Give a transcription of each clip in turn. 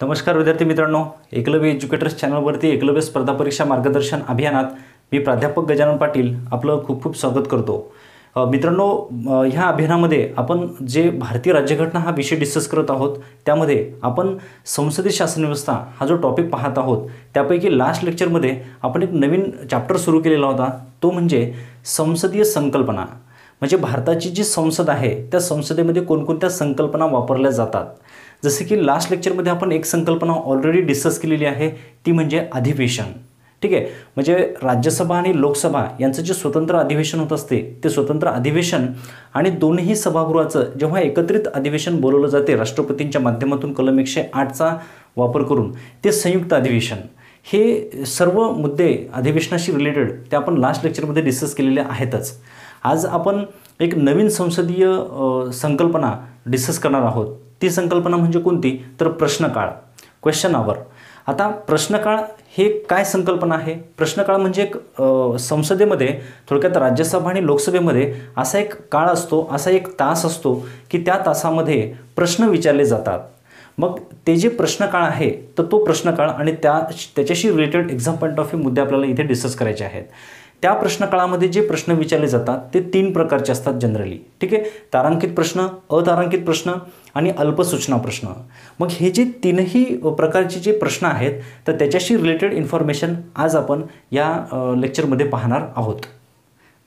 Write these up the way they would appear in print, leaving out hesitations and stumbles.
नमस्कार विद्यार्थी मित्रांनो, एकलव्य एज्युकेटर्स चॅनलवरती एकलव्य स्पर्धा परीक्षा मार्गदर्शन अभियानात मी प्राध्यापक गजानन पाटील आपलं खूप खूप स्वागत करतो। मित्रांनो, ह्या अभियानामध्ये आपण जे भारतीय राज्यघटना हा विषय डिस्कस करत आहोत, त्यामध्ये आपण संसदीय शासन व्यवस्था हा जो टॉपिक पाहत आहोत, त्यापैकी लास्ट लेक्चरमध्ये आपण एक नवीन चॅप्टर सुरू केलेला होता, तो म्हणजे संसदीय संकल्पना। म्हणजे भारताची जी संसद आहे त्या संसदेमध्ये कोणकोणत्या संकल्पना वापरल्या जातात। जसे की लास्ट लेक्चरमध्ये आपण एक संकल्पना ऑलरेडी डिस्कस केलेली आहे, ती म्हणजे अधिवेशन। ठीक आहे, म्हणजे राज्यसभा आणि लोकसभा यांचं जे स्वतंत्र अधिवेशन होत असते, ते स्वतंत्र अधिवेशन आणि दोन्ही सभागृहाचं जेव्हा एकत्रित अधिवेशन बोलवलं जाते राष्ट्रपतींच्या माध्यमातून कलम 108चा वापर करून, ते संयुक्त अधिवेशन। हे सर्व मुद्दे अधिवेशनाशी रिलेटेड ते आपण लास्ट लेक्चरमध्ये डिस्कस केलेले आहेतच। आज आपण एक नवीन संसदीय संकल्पना डिस्कस करणार आहोत। ती संकल्पना म्हणजे कोणती, तर प्रश्नकाळ, क्वेश्चन आवर। आता प्रश्नकाळ हे काय संकल्पना आहे? प्रश्नकाळ म्हणजे एक संसदेमध्ये, थोडक्यात राज्यसभा आणि लोकसभेमध्ये असा एक काळ असतो, असा एक तास असतो की त्या तासामध्ये प्रश्न विचारले जातात। मग ते जे प्रश्नकाळ आहे, तर तो प्रश्नकाळ आणि त्याच्याशी related exam point of view मुद्दे आपल्याला इथे डिस्कस करायचे आहेत। त्या प्रश्नकाळामध्ये जे प्रश्न विचारले जातात ते 3 प्रकारचे असतात जनरली। ठीक आहे, तारांकित प्रश्न, अतारांकित प्रश्न आणि अल्पसूचना प्रश्न। मग हे जे तीनही प्रकारचे जे प्रश्न आहेत, तर त्याच्याशी रिलेटेड इन्फॉर्मेशन आज आपण या लेक्चरमध्ये पाहणार आहोत।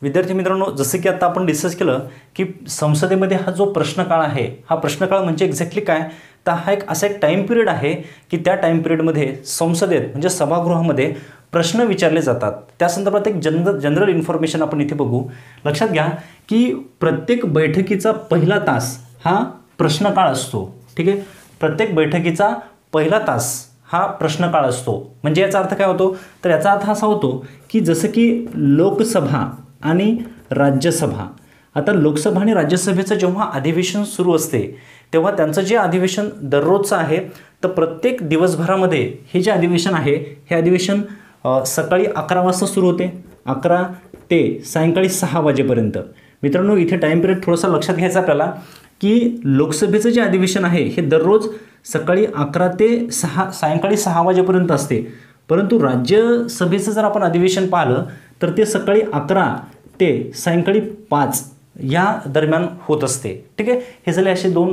विद्यार्थी मित्रांनो, जसं की आता आपण डिस्कस केलं की संसदेमध्ये हा जो प्रश्नकाळ आहे, हा प्रश्नकाळ म्हणजे एक्झॅक्टली काय, तर हा एक असा एक टाईम पिरियड आहे की त्या टाईम पिरियडमध्ये संसदेत म्हणजे सभागृहामध्ये प्रश्न विचारले जातात। त्या संदर्भात एक जनरल इन्फॉर्मेशन आपण इथे बघू। लक्षात घ्या की प्रत्येक बैठकीचा पहिला तास हा प्रश्नकाळ असतो। ठीक आहे, प्रत्येक बैठकीचा पहिला तास हा प्रश्नकाळ असतो। म्हणजे याचा अर्थ काय होतो, तर याचा अर्थ असा होतो की जसं की लोकसभा आणि राज्यसभा, आता लोकसभा आणि राज्यसभेचं जेव्हा अधिवेशन सुरू असते, तेव्हा त्यांचं जे अधिवेशन दररोजचं आहे, तर प्रत्येक दिवसभरामध्ये हे जे अधिवेशन आहे, हे अधिवेशन सकाळी 11 वाजता सुरू होते, 11 ते सायंकाळी 6 वाजेपर्यंत। मित्रांनो, इथे टाईम पिरियड थोडासा लक्षात घ्यायचा आपल्याला की लोकसभेचं जे अधिवेशन आहे हे दररोज सकाळी 11 ते 6 सायंकाळी 6 वाजेपर्यंत असते, परंतु राज्यसभेचं जर आपण अधिवेशन पाहिलं तर ते सकाळी 11 ते सायंकाळी 5 या दरम्यान होत असते। ठीक आहे, हे झाले असे 2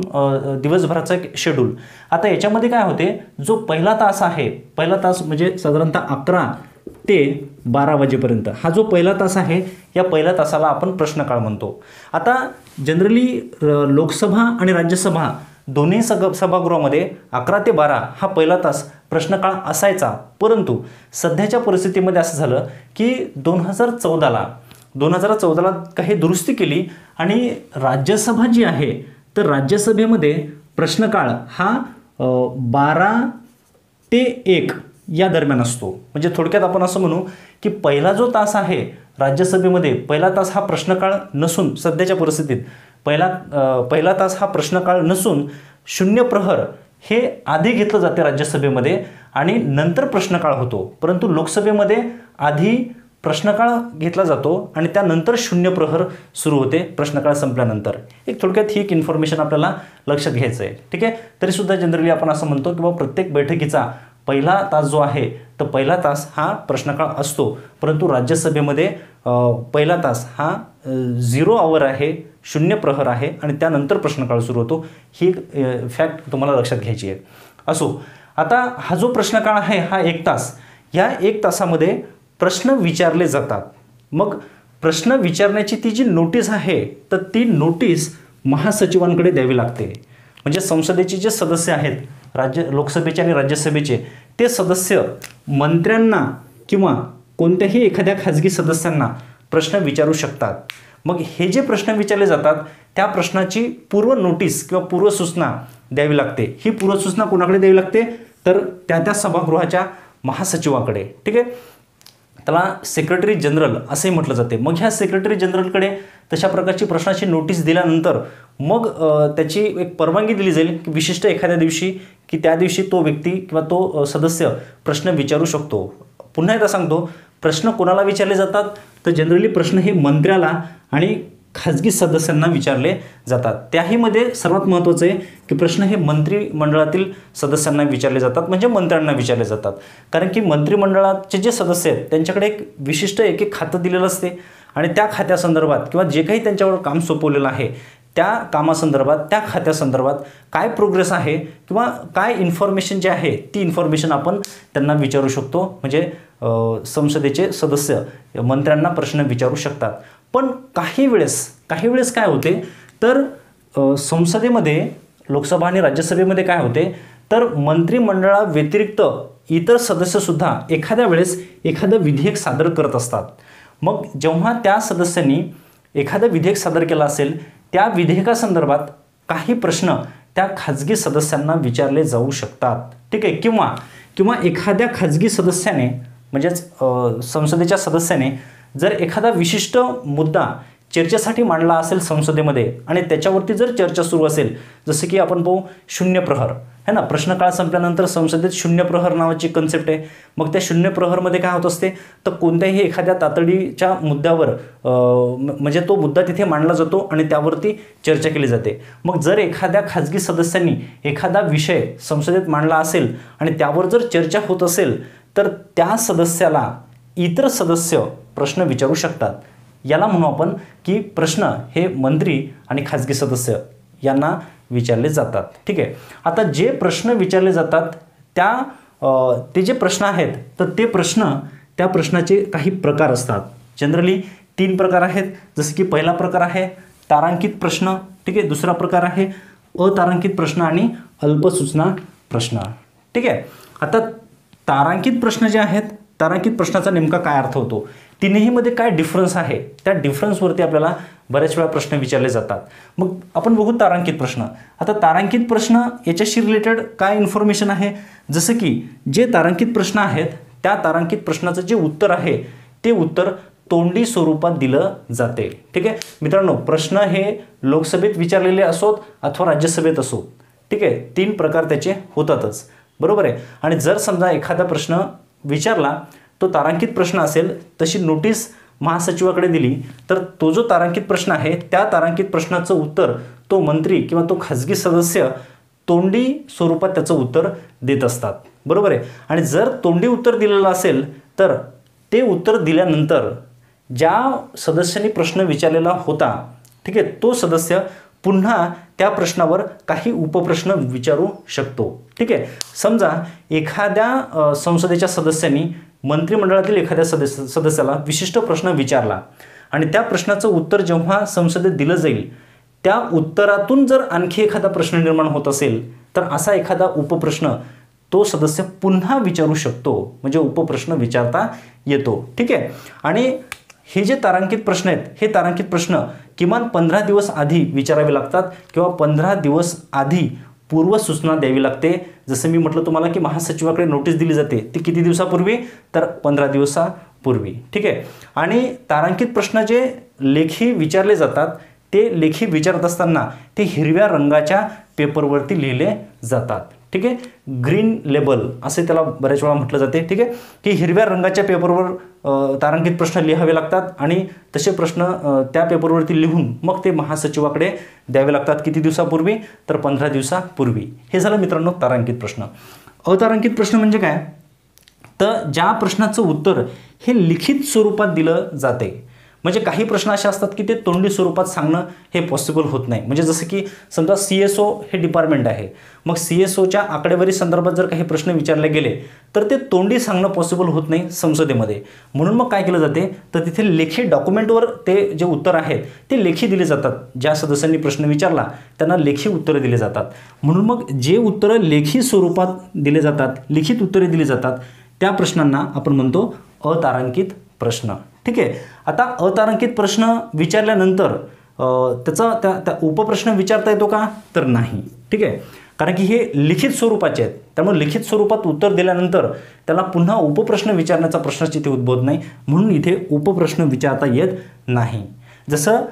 दिवसभराचा एक शेड्यूल। आता याच्यामध्ये काय होते, जो पहिला तास आहे, पहिला तास म्हणजे साधारणतः 11 ते 12 वाजेपर्यंत हा जो पहिला तास आहे, या पहिल्या तासाला आपण प्रश्नकाळ म्हणतो। आता जनरली लोकसभा आणि राज्यसभा दोन्ही सभागृहामध्ये 11 ते 12 हा पहिला तास प्रश्नकाळ असायचा, परंतु सध्याच्या परिस्थितीमध्ये असं झालं की 2014ला काही दुरुस्ती केली आणि राज्यसभा जी आहे, तर राज्यसभेमध्ये प्रश्नकाळ हा 12 ते 1 या दरम्यान असतो। म्हणजे थोडक्यात आपण असं म्हणू की पहिला जो तास आहे राज्यसभेमध्ये, पहिला तास हा प्रश्नकाळ नसून, सध्याच्या परिस्थितीत पहिला तास हा प्रश्नकाळ नसून 0 प्रहर हे आधी घेतलं जाते राज्यसभेमध्ये आणि नंतर प्रश्नकाळ होतो, परंतु लोकसभेमध्ये आधी प्रश्नकाळ घेतला जातो आणि त्यानंतर 0 प्रहर सुरू होते प्रश्नकाळ संपल्यानंतर। एक थोडक्यात ही एक इन्फॉर्मेशन आपल्याला लक्षात घ्यायचं आहे। ठीक आहे, तरीसुद्धा जनरली आपण असं म्हणतो की बाबा प्रत्येक बैठकीचा पहिला तास जो आहे, तर पहिला तास हा प्रश्नकाळ असतो, परंतु राज्यसभेमध्ये पहिला तास हा 0 आवर आहे, 0 प्रहर आहे आणि त्यानंतर प्रश्नकाळ सुरू होतो। ही फॅक्ट तुम्हाला लक्षात घ्यायची आहे। असो, आता हा जो प्रश्नकाळ आहे हा 1 तास, या 1 तासामध्ये प्रश्न विचारले जातात। मग प्रश्न विचारण्याची ती जी नोटीस आहे, तर ती नोटीस महासचिवांकडे द्यावी लागते। म्हणजे संसदेचे जे सदस्य आहेत, लोकसभेचे आणि राज्यसभेचे, ते सदस्य मंत्र्यांना किंवा कोणत्याही एखाद्या खाजगी सदस्यांना प्रश्न विचारू शकतात। मग हे जे प्रश्न विचारले जातात, त्या प्रश्नाची पूर्व नोटीस किंवा पूर्वसूचना द्यावी लागते। ही पूर्वसूचना कोणाकडे द्यावी लागते, तर त्या सभागृहाच्या महासचिवाकडे। ठीक आहे, त्याला सेक्रेटरी जनरल असे म्हटलं जाते। मग ह्या सेक्रेटरी जनरलकडे तशा प्रकारची प्रश्नाची नोटीस दिल्यानंतर मग त्याची एक परवानगी दिली जाईल की विशिष्ट एखाद्या दिवशी की त्या दिवशी तो व्यक्ती किंवा तो सदस्य प्रश्न विचारू शकतो। पुन्हा एकदा सांगतो, प्रश्न कोणाला विचारले जातात, तर जनरली प्रश्न हे मंत्र्याला आणि खाजगी सदस्यांना विचारले जातात। त्याहीमध्ये सर्वात महत्त्वाचं आहे की प्रश्न हे मंत्रिमंडळातील सदस्यांना विचारले जातात, म्हणजे मंत्र्यांना विचारले जातात। कारण की मंत्रिमंडळाचे जे सदस्य आहेत त्यांच्याकडे एक विशिष्ट एक खातं दिलेलं असते आणि त्या खात्यासंदर्भात किंवा जे काही त्यांच्यावर काम सोपवलेलं आहे त्या कामासंदर्भात, त्या खात्यासंदर्भात काय प्रोग्रेस आहे किंवा काय इन्फॉर्मेशन जे आहे ती इन्फॉर्मेशन आपण त्यांना विचारू शकतो। म्हणजे संसदेचे सदस्य मंत्र्यांना प्रश्न विचारू शकतात। पण काही वेळेस काय होते तर संसदेमध्ये, लोकसभा आणि राज्यसभेमध्ये काय होते तर मंत्रिमंडळाव्यतिरिक्त इतर सदस्यसुद्धा एखाद्या वेळेस एखादं विधेयक सादर करत असतात। मग जेव्हा त्या सदस्यांनी एखादं विधेयक सादर केलं असेल त्या विधेयकासंदर्भात काही प्रश्न त्या खाजगी सदस्यांना विचारले जाऊ शकतात, ठीक आहे। किंवा एखाद्या खाजगी सदस्याने म्हणजेच संसदेच्या सदस्याने जर एखादा विशिष्ट मुद्दा चर्चेसाठी मांडला असेल संसदेमध्ये आणि त्याच्यावरती जर चर्चा सुरू असेल, जसं की आपण पाहू शून्य प्रहर है ना, प्रश्नकाळ संपल्यानंतर संसदेत शून्य प्रहर नावाची कन्सेप्ट आहे। मग त्या शून्य प्रहरमध्ये काय होत असते तर कोणत्याही एखाद्या तातडीच्या मुद्द्यावर म्हणजे तो मुद्दा तिथे मांडला जातो आणि त्यावरती चर्चा केली जाते। मग जर एखाद्या खाजगी सदस्यांनी एखादा विषय संसदेत मांडला असेल आणि त्यावर जर चर्चा होत असेल तर त्या सदस्याला इतर सदस्य प्रश्न विचारू शकतात। याला म्हणू आपण की प्रश्न हे मंत्री आणि खाजगी सदस्य यांना विचारले जातात, ठीक आहे। आता जे प्रश्न विचारले जातात ते जे प्रश्न आहेत तर ते त्या प्रश्नाचे काही प्रकार असतात। जनरली 3 प्रकार आहेत, जसे की पहिला प्रकार आहे तारांकित प्रश्न, ठीक आहे। दुसरा प्रकार आहे अतारांकित प्रश्न आणि अल्पसूचना प्रश्न, ठीक आहे। आता तारांकित प्रश्न जे आहेत, तारांकित प्रश्नाचा नेमका काय अर्थ होतो, तिन्हीमध्ये काय डिफरन्स आहे, त्या डिफरन्सवरती आपल्याला बऱ्याच वेळा प्रश्न विचारले जातात। मग आपण बघू तारांकित प्रश्न। आता तारांकित प्रश्न याच्याशी रिलेटेड काय इन्फॉर्मेशन आहे, जसं की जे तारांकित प्रश्न आहेत त्या तारांकित प्रश्नाचं जे उत्तर आहे ते उत्तर तोंडी स्वरूपात दिलं जाते, ठीक आहे मित्रांनो। प्रश्न हे लोकसभेत विचारलेले असोत अथवा राज्यसभेत असोत, ठीक आहे, 3 प्रकार त्याचे होतातच, बरोबर आहे। आणि जर समजा एखादा प्रश्न विचारला तो तारांकित प्रश्न असेल, तशी नोटीस महासचिवाकडे दिली तर तो जो तारांकित प्रश्न आहे त्या तारांकित प्रश्नाचं उत्तर तो मंत्री किंवा तो खाजगी सदस्य तोंडी स्वरूपात त्याचं उत्तर देत असतात, बरोबर आहे। आणि जर तोंडी उत्तर दिलेलं असेल तर ते उत्तर दिल्यानंतर ज्या सदस्यांनी प्रश्न विचारलेला होता, ठीक आहे, तो सदस्य पुन्हा त्या प्रश्नावर काही उपप्रश्न विचारू शकतो, ठीक आहे। समजा एखाद्या संसदेच्या सदस्यांनी मंत्रिमंडळातील एखाद्या सदस्याला विशिष्ट प्रश्न विचारला आणि त्या प्रश्नाचं उत्तर जेव्हा संसदेत दिलं जाईल त्या उत्तरातून जर आणखी एखादा प्रश्न निर्माण होत असेल तर असा एखादा उपप्रश्न तो सदस्य पुन्हा विचारू शकतो, म्हणजे उपप्रश्न विचारता येतो, ठीक आहे। आणि हे जे तारांकित प्रश्न आहेत हे तारांकित प्रश्न किमान 15 दिवस आधी विचारावे लागतात किंवा 15 दिवस आधी पूर्वसूचना द्यावी लागते। जसं मी म्हटलं तुम्हाला की महासचिवाकडे नोटीस दिली जाते ती किती दिवसापूर्वी तर 15 दिवसापूर्वी, ठीक आहे। आणि तारांकित प्रश्न जे लेखी विचारले जातात ते लेखी विचारत असताना ते हिरव्या रंगाच्या पेपरवरती लिहिले जातात, ठीक आहे। ग्रीन लेबल असे त्याला बऱ्याच वेळा म्हटलं जाते, ठीक आहे, की हिरव्या रंगाच्या पेपरवर तारांकित प्रश्न लिहावे लागतात आणि तसे प्रश्न त्या पेपरवरती लिहून मग ते महासचिवाकडे द्यावे लागतात किती दिवसापूर्वी तर 15 दिवसापूर्वी। हे झालं मित्रांनो तारांकित प्रश्न। अतारांकित प्रश्न म्हणजे काय तर ज्या प्रश्नाचं उत्तर हे लिखित स्वरूपात दिलं जाते। म्हणजे काही प्रश्न असे असतात की ते तोंडी स्वरूपात सांगणं हे पॉसिबल होत नाही। म्हणजे जसं की समजा CSO हे डिपार्टमेंट आहे, मग CSOच्या आकडेवारी संदर्भात जर काही प्रश्न विचारले गेले तर ते तोंडी सांगणं पॉसिबल होत नाही संसदेमध्ये। म्हणून मग काय केलं जाते तर तिथे लेखी डॉक्युमेंटवर ते जे उत्तर आहेत ते लेखी दिले जातात। ज्या सदस्यांनी प्रश्न विचारला त्यांना लेखी उत्तरं दिली जातात। म्हणून मग जे उत्तरं लेखी स्वरूपात दिले जातात, लिखित उत्तरे दिली जातात त्या प्रश्नांना आपण म्हणतो अतारांकित प्रश्न, ठीक आहे। आता अतारांकित प्रश्न विचारल्यानंतर त्याचा त्या उपप्रश्न विचारता येतो का तर नाही, ठीक आहे, कारण की हे लिखित स्वरूपाचे आहेत। त्यामुळे लिखित स्वरूपात उत्तर दिल्यानंतर त्याला पुन्हा उपप्रश्न विचारण्याचा प्रश्नच इथे उद्भवत नाही, म्हणून इथे उपप्रश्न विचारता येत नाही। जसं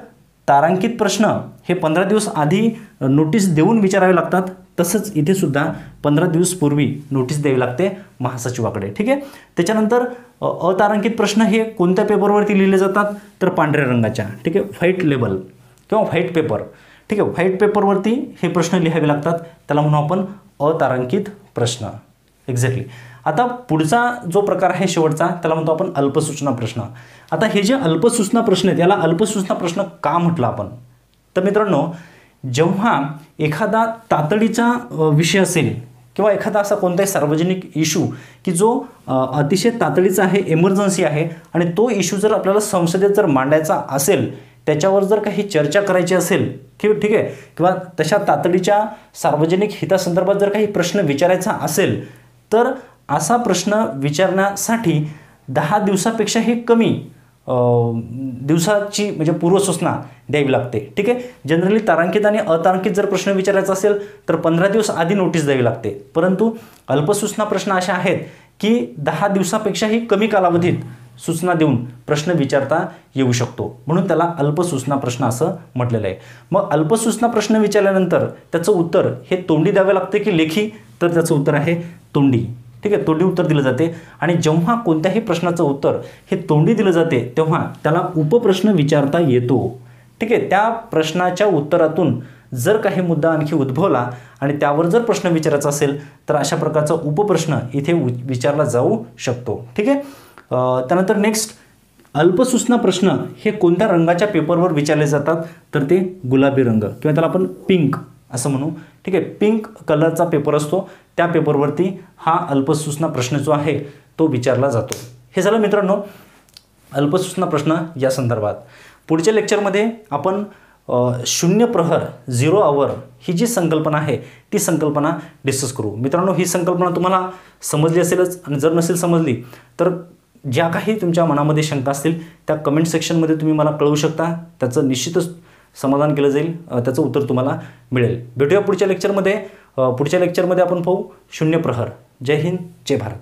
तारांकित प्रश्न हे 15 दिवस आधी नोटीस देऊन विचारावे लागतात, तसंच इथे सुद्धा 15 दिवस पूर्वी नोटीस द्यावी लागते महासचिवाकडे, ठीक आहे। त्याच्यानंतर अतारांकित प्रश्न हे कोणत्या पेपरवरती लिहिले जातात तर पांढऱ्या रंगाच्या, ठीक आहे, व्हाईट लेबल, किंवा व्हाईट पेपर, ठीक आहे, व्हाईट पेपरवरती हे प्रश्न लिहावे लागतात, त्याला म्हणू आपण अतारांकित प्रश्न. एक्झॅक्टली. आता पुढचा जो प्रकार आहे शेवटचा त्याला म्हणतो आपण अल्पसूचना प्रश्न. आता हे जे अल्पसूचना प्रश्न आहेत याला अल्पसूचना प्रश्न का म्हटलं आपण, तर मित्रांनो जेव्हा एखादा तातडीचा विषय असेल किंवा एखादा असा कोणताही सार्वजनिक इश्यू की जो अतिशय तातडीचा आहे, इमर्जन्सी आहे, आणि तो इश्यू जर आपल्याला संसदेत जर मांडायचा असेल, त्याच्यावर जर काही चर्चा करायची असेल किंवा ठीक आहे, किंवा तशा तातडीच्या सार्वजनिक हितासंदर्भात जर काही प्रश्न विचारायचा असेल, तर असा प्रश्न विचारण्यासाठी 10 दिवसापेक्षाही कमी दिवसाची म्हणजे पूर्वसूचना द्यावी लागते. ठीक आहे. जनरली तारांकित आणि अतारांकित जर प्रश्न विचारायचा असेल तर 15 दिवस आधी नोटीस द्यावी लागते, परंतु अल्पसूचना प्रश्न असे आहेत की 10 दिवसापेक्षाही कमी कालावधीत सूचना देऊन प्रश्न विचारता येऊ शकतो, म्हणून त्याला अल्पसूचना प्रश्न असं म्हटलेलं आहे. मग अल्पसूचना प्रश्न विचारल्यानंतर त्याचं उत्तर हे तोंडी द्यावे लागते की लेखी, तर त्याचं उत्तर आहे तोंडी. ठीक आहे, तोंडी उत्तर दिलं जाते. आणि जेव्हा कोणत्याही प्रश्नाचं उत्तर हे तोंडी दिलं जाते तेव्हा त्याला उपप्रश्न विचारता येतो. ठीक आहे, त्या प्रश्नाच्या उत्तरातून जर काही मुद्दा आणखी उद्भवला आणि त्यावर जर प्रश्न विचारायचा असेल तर अशा प्रकारचा उपप्रश्न इथे विचारला जाऊ शकतो. ठीक आहे. त्यानंतर नेक्स्ट अल्पसूचना प्रश्न हे कोणत्या रंगाच्या पेपरवर विचारले जातात, तर ते गुलाबी रंग किंवा त्याला आपण पिंक असं म्हणू. ठीक आहे, पिंक कलरचा पेपर असतो, त्या पेपरवरती हा अल्पसूचना प्रश्न जो आहे तो विचारला जातो. हे झालं मित्रांनो अल्पसूचना प्रश्न या संदर्भात. पुढच्या लेक्चरमध्ये आपण शून्य प्रहर 0 आवर ही जी संकल्पना आहे ती संकल्पना डिस्कस करू. मित्रांनो ही संकल्पना तुम्हाला समजली असेलच, आणि जर नसेल समजली तर ज्या काही तुमच्या मनामध्ये शंका असतील त्या कमेंट सेक्शनमध्ये तुम्ही मला कळवू शकता, त्याचं निश्चितच समाधान केलं जाईल, त्याचं उत्तर तुम्हाला मिळेल. भेटूया पुढच्या लेक्चरमध्ये. पुढच्या लेक्चरमध्ये आपण पाहू शून्य प्रहर. जय हिंद, जय भारत.